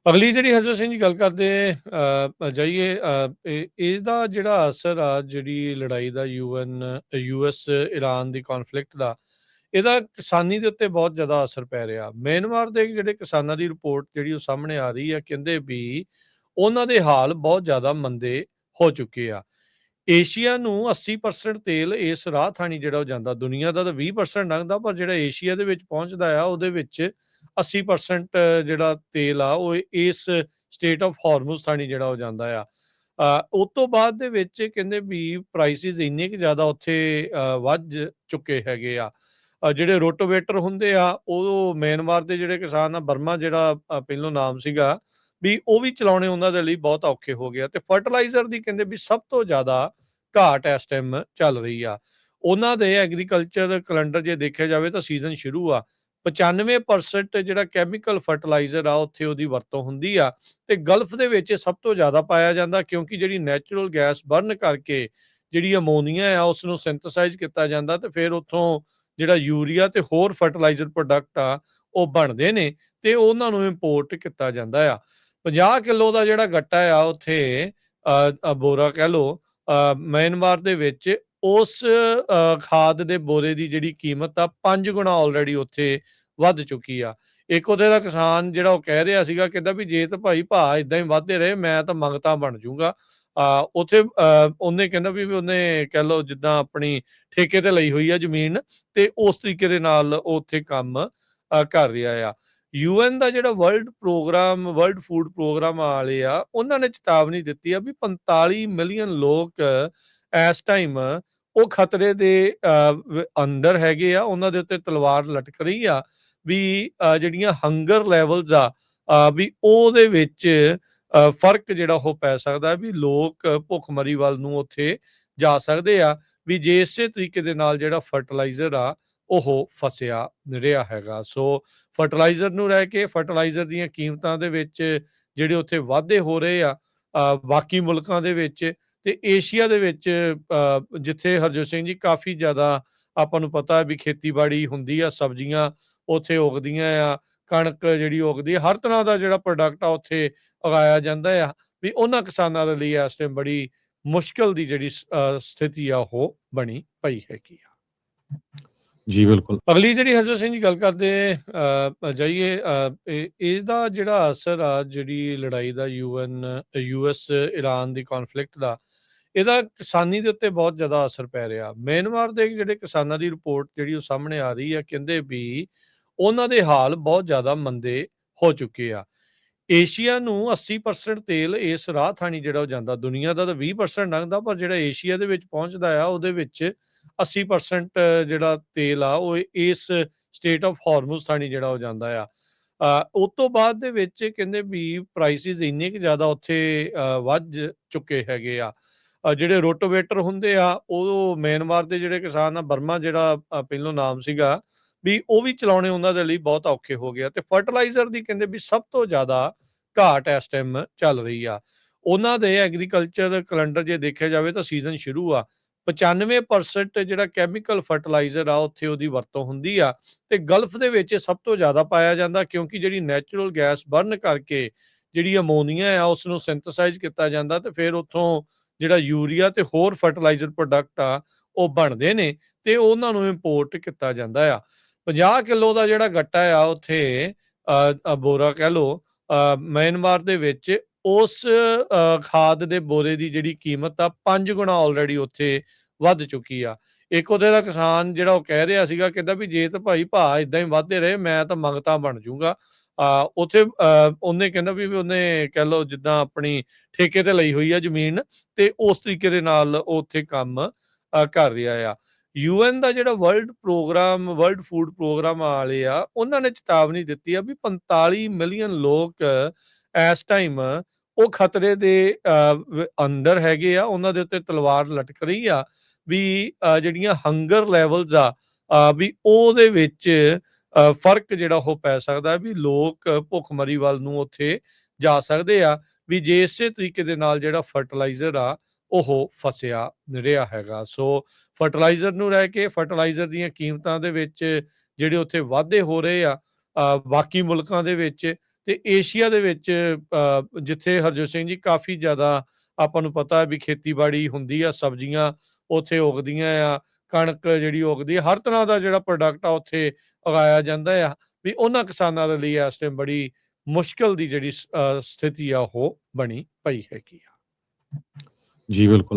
ਅਗਲੀ ਜਿਹੜੀ ਹਰਜੋਤ ਸਿੰਘ ਜੀ ਗੱਲ ਕਰਦੇ ਜਾਈਏ ਇਹਦਾ ਜਿਹੜਾ ਅਸਰ ਆ ਜਿਹੜੀ ਲੜਾਈ ਦਾ ਯੂਐਸ ਇਰਾਨ ਦੀ ਕੌਨਫਲਿਕਟ ਦਾ ਇਹਦਾ ਕਿਸਾਨੀ ਦੇ ਉੱਤੇ ਬਹੁਤ ਜ਼ਿਆਦਾ ਅਸਰ ਪੈ ਰਿਹਾ। ਮਿਆਂਮਾਰ ਦੇ ਜਿਹੜੇ ਕਿਸਾਨਾਂ ਦੀ ਰਿਪੋਰਟ ਜਿਹੜੀ ਉਹ ਸਾਹਮਣੇ ਆ ਰਹੀ ਆ, ਕਹਿੰਦੇ ਵੀ ਉਹਨਾਂ ਦੇ ਹਾਲ ਬਹੁਤ ਜ਼ਿਆਦਾ ਮੰਦੇ ਹੋ ਚੁੱਕੇ ਆ। ਏਸ਼ੀਆ ਨੂੰ 80% ਤੇਲ ਇਸ ਰਾਹ ਥਾਣੀ ਜਿਹੜਾ ਉਹ ਜਾਂਦਾ, ਦੁਨੀਆ ਦਾ ਤਾਂ 20% ਲੰਘਦਾ, ਪਰ ਜਿਹੜਾ ਏਸ਼ੀਆ ਦੇ ਵਿੱਚ ਪਹੁੰਚਦਾ ਆ ਉਹਦੇ ਵਿੱਚ 80% ਜਿਹੜਾ ਤੇਲ ਆ ਉਹ ਇਸ ਸਟੇਟ ਆਫ ਹਾਰਮੁਜ਼ ਥਾਣੀ ਜਿਹੜਾ ਉਹ ਜਾਂਦਾ ਆ। ਉਸ ਤੋਂ ਬਾਅਦ ਦੇ ਵਿੱਚ ਕਹਿੰਦੇ ਵੀ ਪ੍ਰਾਈਸਿਸ ਇੰਨੇ ਕੁ ਜ਼ਿਆਦਾ ਉੱਥੇ ਵੱਧ ਚੁੱਕੇ ਹੈਗੇ ਆ। ਜਿਹੜੇ ਰੋਟੋਵੇਟਰ ਹੁੰਦੇ ਆ ਉਹ ਮਿਆਂਮਾਰ ਦੇ ਜਿਹੜੇ ਕਿਸਾਨ ਆ, ਬਰਮਾ ਜਿਹੜਾ ਪਹਿਲੋਂ ਨਾਮ ਸੀਗਾ, ਵੀ ਉਹ ਵੀ ਚਲਾਉਣੇ ਉਹਨਾਂ ਦੇ ਲਈ ਬਹੁਤ ਔਖੇ ਹੋ ਗਿਆ। ਤੇ ਫਰਟੀਲਾਈਜ਼ਰ ਦੀ ਕਹਿੰਦੇ ਵੀ ਸਭ ਤੋਂ ਜ਼ਿਆਦਾ ਘਾਟ ਇਸ ਟਾਈਮ ਚੱਲ ਰਹੀ ਆ। ਉਹਨਾਂ ਦੇ ਐਗਰੀਕਲਚਰ ਕੈਲੰਡਰ ਜੇ ਦੇਖਿਆ ਜਾਵੇ ਤਾਂ ਸੀਜ਼ਨ ਸ਼ੁਰੂ ਆ, 95% ਜਿਹੜਾ ਕੈਮੀਕਲ ਫਰਟੀਲਾਈਜ਼ਰ ਆ ਉੱਥੇ ਉਹਦੀ ਵਰਤੋਂ ਹੁੰਦੀ ਆ। ਤੇ ਗਲਫ ਦੇ ਵਿੱਚ ਇਹ ਸਭ ਤੋਂ ਜ਼ਿਆਦਾ ਪਾਇਆ ਜਾਂਦਾ, ਕਿਉਂਕਿ ਜਿਹੜੀ ਨੈਚੁਰਲ ਗੈਸ ਬਰਨ ਕਰਕੇ ਜਿਹੜੀ ਅਮੋਨੀਆ ਆ ਉਸ ਨੂੰ ਸਿੰਥੇਸਾਈਜ਼ ਕੀਤਾ ਜਾਂਦਾ ਤੇ ਫਿਰ ਉੱਥੋਂ ਜਿਹੜਾ ਯੂਰੀਆ ਤੇ ਹੋਰ ਫਰਟੀਲਾਈਜ਼ਰ ਪ੍ਰੋਡਕਟ ਆ ਉਹ ਬਣਦੇ ਨੇ ਤੇ ਉਹਨਾਂ ਨੂੰ ਇੰਪੋਰਟ ਕੀਤਾ ਜਾਂਦਾ ਆ। 50 ਕਿਲੋ ਦਾ ਜਿਹੜਾ ਗੱਟਾ ਆ ਉੱਥੇ ਬੋਰਾ ਕਹਿ ਲਓ, ਮਿਆਂਮਾਰ ਦੇ ਵਿੱਚ ਉਸ ਖਾਦ ਦੇ ਬੋਰੇ ਦੀ ਜਿਹੜੀ ਕੀਮਤ ਆ 5 ਗੁਣਾ ਆਲਰੇਡੀ ਉੱਥੇ ਵੱਧ ਚੁੱਕੀ ਆ। ਇੱਕ ਉਹਦੇ ਦਾ ਕਿਸਾਨ ਜਿਹੜਾ ਉਹ ਕਹਿ ਰਿਹਾ ਸੀਗਾ, ਕਹਿੰਦਾ ਵੀ ਜੇ ਤਾਂ ਭਾਈ ਭਾਅ ਇਦਾਂ ਹੀ ਵੱਧਦੇ ਰਹੇ ਮੈਂ ਤਾਂ ਮੰਗਤਾ ਬਣ ਜਾਊਂਗਾ। ਉੱਥੇ ਉਹਨੇ ਕਹਿੰਦਾ ਵੀ ਉਹਨੇ ਕਹਿ ਲਓ ਜਿੱਦਾਂ ਆਪਣੀ ਠੇਕੇ ਤੇ ਲਈ ਹੋਈ ਆ ਜ਼ਮੀਨ ਤੇ ਉਸ ਤਰੀਕੇ ਦੇ ਨਾਲ ਉਹ ਉੱਥੇ ਕੰਮ ਕਰ ਰਿਹਾ ਆ। ਯੂਐਨ ਦਾ ਜਿਹੜਾ ਵਰਲਡ ਫੂਡ ਪ੍ਰੋਗਰਾਮ ਵਾਲੇ ਆ, ਉਹਨਾਂ ਨੇ ਚੇਤਾਵਨੀ ਦਿੱਤੀ ਆ ਵੀ 45 ਮਿਲੀਅਨ ਲੋਕ ਇਸ ਟਾਈਮ ਉਹ ਖਤਰੇ ਦੇ ਅੰਦਰ ਹੈਗੇ ਆ। ਉਹਨਾਂ ਦੇ ਉੱਤੇ ਤਲਵਾਰ ਲਟਕ ਰਹੀ ਆ ਵੀ ਜਿਹੜੀਆਂ ਹੰਗਰ ਲੈਵਲਸ ਆ ਵੀ ਉਹਦੇ ਵਿੱਚ ਫਰਕ ਜਿਹੜਾ ਉਹ ਪੈ ਸਕਦਾ ਵੀ ਲੋਕ ਭੁੱਖਮਰੀ ਵੱਲ ਨੂੰ ਉੱਥੇ ਜਾ ਸਕਦੇ ਆ, ਵੀ ਜੇ ਇਸੇ ਤਰੀਕੇ ਦੇ ਨਾਲ ਜਿਹੜਾ ਫਰਟੀਲਾਈਜ਼ਰ ਆ ਉਹ ਫਸਿਆ ਰਿਹਾ ਹੈਗਾ। ਸੋ ਫਰਟੀਲਾਈਜ਼ਰ ਨੂੰ ਰਹਿ ਕੇ ਫਰਟੀਲਾਈਜ਼ਰ ਦੀਆਂ ਕੀਮਤਾਂ ਦੇ ਵਿੱਚ ਜਿਹੜੇ ਉੱਥੇ ਵਾਧੇ ਹੋ ਰਹੇ ਆ ਬਾਕੀ ਮੁਲਕਾਂ ਦੇ ਵਿੱਚ ਤੇ ਏਸ਼ੀਆ ਦੇ ਵਿੱਚ, ਜਿੱਥੇ ਹਰਜੋਤ ਸਿੰਘ ਜੀ ਕਾਫੀ ਜ਼ਿਆਦਾ ਆਪਾਂ ਨੂੰ ਪਤਾ ਵੀ ਖੇਤੀਬਾੜੀ ਹੁੰਦੀ ਆ, ਸਬਜ਼ੀਆਂ ਉੱਥੇ ਉਗਦੀਆਂ ਆ, ਕਣਕ ਜਿਹੜੀ ਉਗਦੀ ਆ, ਹਰ ਤਰ੍ਹਾਂ ਦਾ ਜਿਹੜਾ ਪ੍ਰੋਡਕਟ ਆ ਉੱਥੇ ਉਗਾਇਆ ਜਾਂਦਾ ਆ। ਵੀ ਉਹਨਾਂ ਕਿਸਾਨਾਂ ਦੇ ਲਈ ਇਸ ਟਾਈਮ ਬੜੀ ਮੁਸ਼ਕਲ ਦੀ ਜਿਹੜੀ ਸਥਿਤੀ ਆ ਉਹ ਬਣੀ ਪਈ ਹੈਗੀ ਆ। ਜੀ ਬਿਲਕੁਲ। ਅਗਲੀ ਜਿਹੜੀ ਹਰਜੋਤ ਸਿੰਘ ਜੀ ਗੱਲ ਕਰਦੇ ਜਾਈਏ ਇਹਦਾ ਜਿਹੜਾ ਅਸਰ ਆ ਜਿਹੜੀ ਲੜਾਈ ਦਾ ਯੂਐਸ ਇਰਾਨ ਦੀ ਕੌਨਫਲਿਕਟ ਦਾ ਇਹਦਾ ਕਿਸਾਨੀ ਦੇ ਉੱਤੇ ਬਹੁਤ ਜ਼ਿਆਦਾ ਅਸਰ ਪੈ ਰਿਹਾ। ਮਿਆਂਮਾਰ ਦੇ ਜਿਹੜੇ ਕਿਸਾਨਾਂ ਦੀ ਰਿਪੋਰਟ ਜਿਹੜੀ ਉਹ ਸਾਹਮਣੇ ਆ ਰਹੀ ਆ, ਕਹਿੰਦੇ ਵੀ ਉਹਨਾਂ ਦੇ ਹਾਲ ਬਹੁਤ ਜ਼ਿਆਦਾ ਮੰਦੇ ਹੋ ਚੁੱਕੇ ਆ। ਏਸ਼ੀਆ ਨੂੰ 80% ਤੇਲ ਇਸ ਰਾਹ ਥਾਣੀ ਜਿਹੜਾ ਉਹ ਜਾਂਦਾ, ਦੁਨੀਆ ਦਾ ਤਾਂ 20% ਲੰਘਦਾ, ਪਰ ਜਿਹੜਾ ਏਸ਼ੀਆ ਦੇ ਵਿੱਚ ਪਹੁੰਚਦਾ ਆ ਉਹਦੇ ਵਿੱਚ 80% ਜਿਹੜਾ ਤੇਲ ਆ ਉਹ ਇਸ ਸਟੇਟ ਆਫ ਹਾਰਮੁਜ਼ ਥਾਣੀ ਜਿਹੜਾ ਉਹ ਜਾਂਦਾ ਆ। ਉਸ ਤੋਂ ਬਾਅਦ ਦੇ ਵਿੱਚ ਕਹਿੰਦੇ ਵੀ ਪ੍ਰਾਈਸਿਸ ਇੰਨੇ ਕੁ ਜ਼ਿਆਦਾ ਉੱਥੇ ਵੱਧ ਚੁੱਕੇ ਹੈਗੇ ਆ। ਜਿਹੜੇ ਰੋਟੋਵੇਟਰ ਹੁੰਦੇ ਆ ਉਹ ਮਿਆਂਮਾਰ ਦੇ ਜਿਹੜੇ ਕਿਸਾਨ ਆ, ਬਰਮਾ ਜਿਹੜਾ ਪਹਿਲੋਂ ਨਾਮ ਸੀਗਾ, ਵੀ ਉਹ ਵੀ ਚਲਾਉਣੇ ਉਹਨਾਂ ਦੇ ਲਈ ਬਹੁਤ ਔਖੇ ਹੋ ਗਿਆ। ਤੇ ਫਰਟੀਲਾਈਜ਼ਰ ਦੀ ਕਹਿੰਦੇ ਵੀ ਸਭ ਤੋਂ ਜ਼ਿਆਦਾ ਘਾਟ ਇਸ ਟਾਈਮ ਚੱਲ ਰਹੀ ਆ। ਉਹਨਾਂ ਦੇ ਐਗਰੀਕਲਚਰ ਕੈਲੰਡਰ ਜੇ ਦੇਖਿਆ ਜਾਵੇ ਤਾਂ ਸੀਜ਼ਨ ਸ਼ੁਰੂ ਆ, 95% ਜਿਹੜਾ ਕੈਮੀਕਲ ਫਰਟੀਲਾਈਜ਼ਰ ਆ ਉੱਥੇ ਉਹਦੀ ਵਰਤੋਂ ਹੁੰਦੀ ਆ। ਤੇ ਗਲਫ ਦੇ ਵਿੱਚ ਇਹ ਸਭ ਤੋਂ ਜ਼ਿਆਦਾ ਪਾਇਆ ਜਾਂਦਾ, ਕਿਉਂਕਿ ਜਿਹੜੀ ਨੈਚੁਰਲ ਗੈਸ ਬਰਨ ਕਰਕੇ ਜਿਹੜੀ ਅਮੋਨੀਆ ਆ ਉਸ ਨੂੰ ਸਿੰਥੇਸਾਈਜ਼ ਕੀਤਾ ਜਾਂਦਾ ਤੇ ਫਿਰ ਉੱਥੋਂ ਜਿਹੜਾ ਯੂਰੀਆ ਤੇ ਹੋਰ ਫਰਟੀਲਾਈਜ਼ਰ ਪ੍ਰੋਡਕਟ ਆ ਉਹ ਬਣਦੇ ਨੇ ਤੇ ਉਹਨਾਂ ਨੂੰ ਇੰਪੋਰਟ ਕੀਤਾ ਜਾਂਦਾ ਆ। 50 ਕਿਲੋ ਦਾ ਜਿਹੜਾ ਗੱਟਾ ਆ ਉੱਥੇ ਬੋਰਾ ਕਹਿ ਲਓ, ਮਿਆਂਮਾਰ ਦੇ ਵਿੱਚ ਉਸ ਖਾਦ ਦੇ ਬੋਰੇ ਦੀ ਜਿਹੜੀ ਕੀਮਤ ਆ 5 ਗੁਣਾ ਆਲਰੇਡੀ ਉੱਥੇ ਵੱਧ ਚੁੱਕੀ ਆ। ਇੱਕ ਉਹਦੇ ਦਾ ਕਿਸਾਨ ਜਿਹੜਾ ਉਹ ਕਹਿ ਰਿਹਾ ਸੀਗਾ, ਕਹਿੰਦਾ ਵੀ ਜੇ ਤਾਂ ਭਾਈ ਭਾਅ ਇਦਾਂ ਹੀ ਵੱਧਦੇ ਰਹੇ ਮੈਂ ਤਾਂ ਮੰਗਤਾ ਬਣ ਜਾਊਂਗਾ। ਉੱਥੇ ਉਹਨੇ ਕਹਿੰਦਾ ਵੀ ਉਹਨੇ ਕਹਿ ਲਓ ਜਿੱਦਾਂ ਆਪਣੀ ਠੇਕੇ ਤੇ ਲਈ ਹੋਈ ਆ ਜ਼ਮੀਨ ਤੇ ਉਸ ਤਰੀਕੇ ਦੇ ਨਾਲ ਉਹ ਉੱਥੇ ਕੰਮ ਕਰ ਰਿਹਾ ਆ। ਯੂਐਨ ਦਾ ਜਿਹੜਾ ਵਰਲਡ ਫੂਡ ਪ੍ਰੋਗਰਾਮ ਵਾਲੇ ਆ, ਉਹਨਾਂ ਨੇ ਚੇਤਾਵਨੀ ਦਿੱਤੀ ਆ ਵੀ 45 ਮਿਲੀਅਨ ਲੋਕ ਇਸ ਟਾਈਮ ਉਹ ਖਤਰੇ ਦੇ ਅੰਦਰ ਹੈਗੇ ਆ। ਉਹਨਾਂ ਦੇ ਉੱਤੇ ਤਲਵਾਰ ਲਟਕ ਰਹੀ ਆ ਵੀ ਜਿਹੜੀਆਂ ਹੰਗਰ ਲੈਵਲਸ ਆ ਵੀ ਉਹਦੇ ਵਿੱਚ ਫਰਕ ਜਿਹੜਾ ਉਹ ਪੈ ਸਕਦਾ ਵੀ ਲੋਕ ਭੁੱਖਮਰੀ ਵੱਲ ਨੂੰ ਉੱਥੇ ਜਾ ਸਕਦੇ ਆ, ਵੀ ਜੇ ਇਸੇ ਤਰੀਕੇ ਦੇ ਨਾਲ ਜਿਹੜਾ ਫਰਟੀਲਾਈਜ਼ਰ ਆ ਉਹ ਫਸਿਆ ਰਿਹਾ ਹੈਗਾ। ਸੋ ਫਰਟੀਲਾਈਜ਼ਰ ਨੂੰ ਰਹਿ ਕੇ ਫਰਟੀਲਾਈਜ਼ਰ ਦੀਆਂ ਕੀਮਤਾਂ ਦੇ ਵਿੱਚ ਜਿਹੜੇ ਉੱਥੇ ਵਾਧੇ ਹੋ ਰਹੇ ਆ ਬਾਕੀ ਮੁਲਕਾਂ ਦੇ ਵਿੱਚ ਤੇ ਏਸ਼ੀਆ ਦੇ ਵਿੱਚ ਜਿੱਥੇ ਹਰਜੋਤ ਸਿੰਘ ਜੀ ਕਾਫੀ ਜ਼ਿਆਦਾ ਆਪਾਂ ਨੂੰ ਪਤਾ ਹੈ ਵੀ ਖੇਤੀਬਾੜੀ ਹੁੰਦੀ ਆ, ਸਬਜ਼ੀਆਂ ਉੱਥੇ ਉਗਦੀਆਂ ਆ, ਕਣਕ ਜਿਹੜੀ ਉਗਦੀ ਆ, ਹਰ ਤਰ੍ਹਾਂ ਦਾ ਜਿਹੜਾ ਪ੍ਰੋਡਕਟ ਆ ਉੱਥੇ ਉਗਾਇਆ ਜਾਂਦਾ ਆ, ਵੀ ਉਹਨਾਂ ਕਿਸਾਨਾਂ ਦੇ ਲਈ ਇਸ ਟਾਈਮ ਬੜੀ ਮੁਸ਼ਕਲ ਦੀ ਜਿਹੜੀ ਸਥਿਤੀ ਆ ਉਹ ਬਣੀ ਪਈ ਹੈਗੀ ਆ। ਜੀ, ਬਿਲकुल।